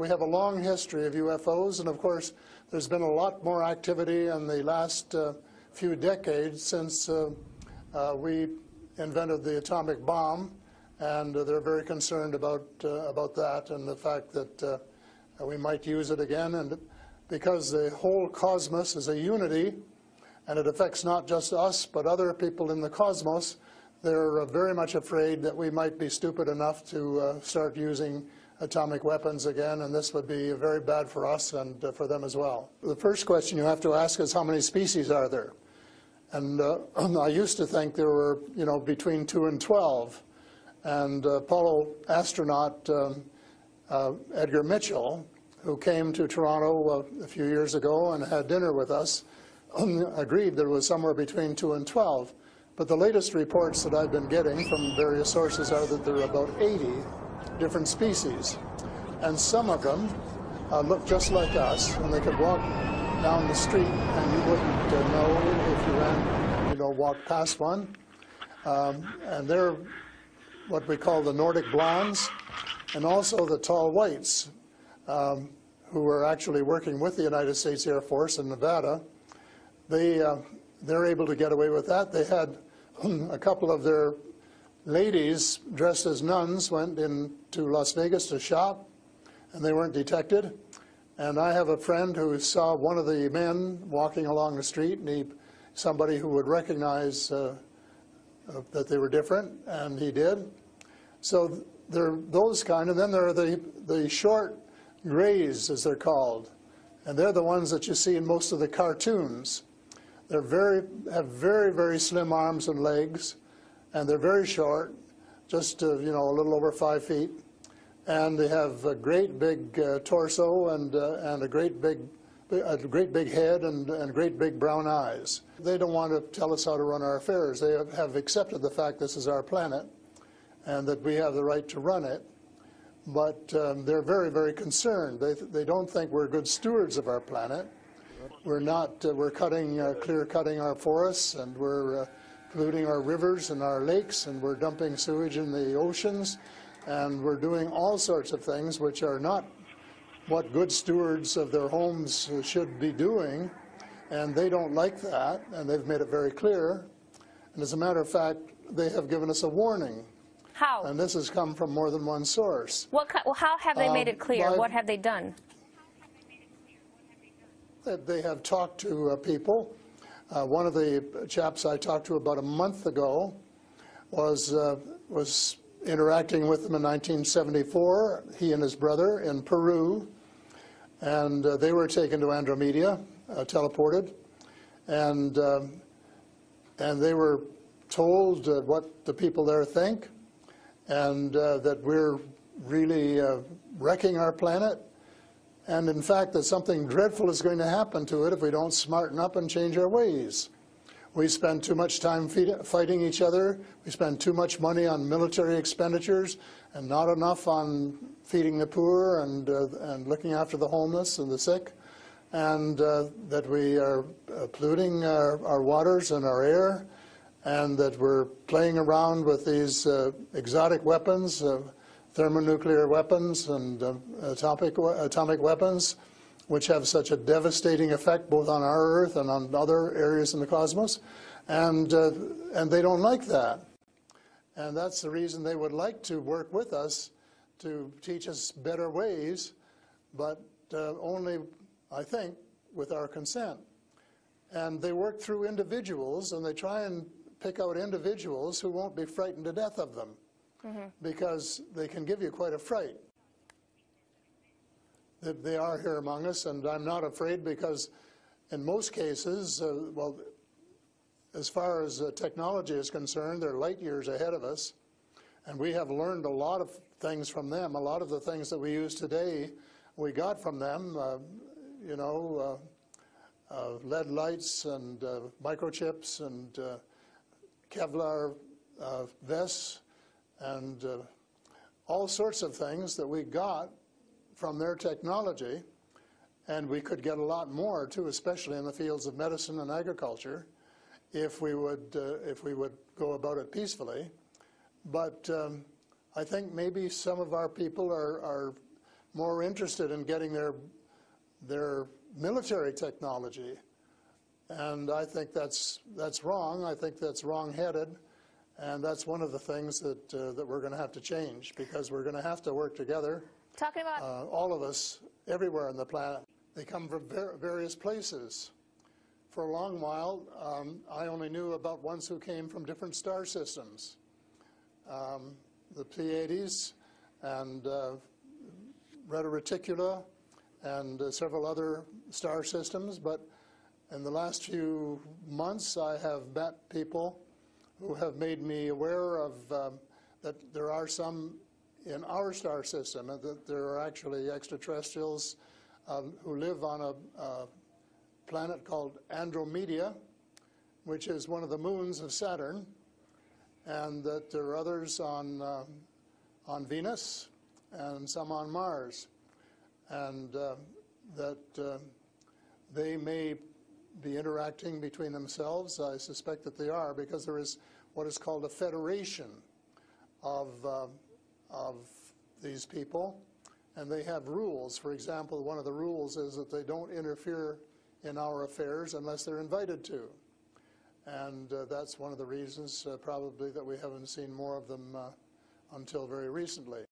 we have a long history of UFOs, and of course there's been a lot more activity in the last few decades since we invented the atomic bomb, and they're very concerned about that and the fact that we might use it again. And because the whole cosmos is a unity, and it affects not just us but other people in the cosmos, they're very much afraid that we might be stupid enough to start using atomic weapons again, and this would be very bad for us and for them as well. The first question you have to ask is, how many species are there? And I used to think there were, between 2 and 12. And Apollo astronaut Edgar Mitchell, who came to Toronto a few years ago and had dinner with us, agreed there was somewhere between 2 and 12. But the latest reports that I've been getting from various sources are that there are about 80 different species. And some of them look just like us, and they could walk down the street and you wouldn't know if you ran, walked past one. And they're what we call the Nordic blondes, and also the tall whites, who were actually working with the United States Air Force in Nevada. They're able to get away with that. They had a couple of their ladies dressed as nuns went into Las Vegas to shop, and they weren't detected. And I have a friend who saw one of the men walking along the street, and somebody who would recognize that they were different, and he did. So there are those kind, and then there are the short grays, as they're called, and they're the ones that you see in most of the cartoons. They're have very, very slim arms and legs, and they're very short, just a little over 5 feet, and they have a great big torso and a great big head and great big brown eyes. They don't want to tell us how to run our affairs. They have accepted the fact this is our planet and that we have the right to run it, but they're very, very concerned. They don't think we're good stewards of our planet. We're not. We're clear-cutting our forests, and we're polluting our rivers and our lakes, and we're dumping sewage in the oceans, and we're doing all sorts of things which are not what good stewards of their homes should be doing, and they don't like that, and they've made it very clear. And as a matter of fact, they have given us a warning. How? And this has come from more than one source. How have they made it clear? What have they done? They have talked to people. One of the chaps I talked to about a month ago was interacting with them in 1974, he and his brother, in Peru. And they were taken to Andromeda, teleported. And they were told what the people there think, and that we're really wrecking our planet, and in fact that something dreadful is going to happen to it if we don't smarten up and change our ways. We spend too much time fighting each other. We spend too much money on military expenditures and not enough on feeding the poor and looking after the homeless and the sick, and that we are polluting our waters and our air, and that we're playing around with these exotic weapons, thermonuclear weapons and atomic weapons, which have such a devastating effect both on our Earth and on other areas in the cosmos, and they don't like that. And that's the reason they would like to work with us to teach us better ways, but only, I think, with our consent. And they work through individuals, and they try and pick out individuals who won't be frightened to death of them, because they can give you quite a fright. They are here among us, and I'm not afraid, because in most cases, well, as far as technology is concerned, they're light years ahead of us, and we have learned a lot of things from them. A lot of the things that we use today, we got from them, lead lights and microchips and Kevlar vests and all sorts of things that we got from their technology, and we could get a lot more too, especially in the fields of medicine and agriculture, if we would go about it peacefully. But I think maybe some of our people are more interested in getting their military technology. And I think that's wrong. I think that's wrong-headed. And that's one of the things that we're going to have to change, because we're going to have to work together. Talking about all of us, everywhere on the planet. They come from various places. For a long while, I only knew about ones who came from different star systems. The Pleiades and Reta Reticula and several other star systems. But in the last few months, I have met people who have made me aware of that there are some in our star system, and that there are actually extraterrestrials who live on a planet called Andromeda, which is one of the moons of Saturn, and that there are others on Venus and some on Mars, and that they may be interacting between themselves. I suspect that they are, because there is what is called a federation of these people, and they have rules. For example, one of the rules is that they don't interfere in our affairs unless they're invited to. And that's one of the reasons probably that we haven't seen more of them until very recently.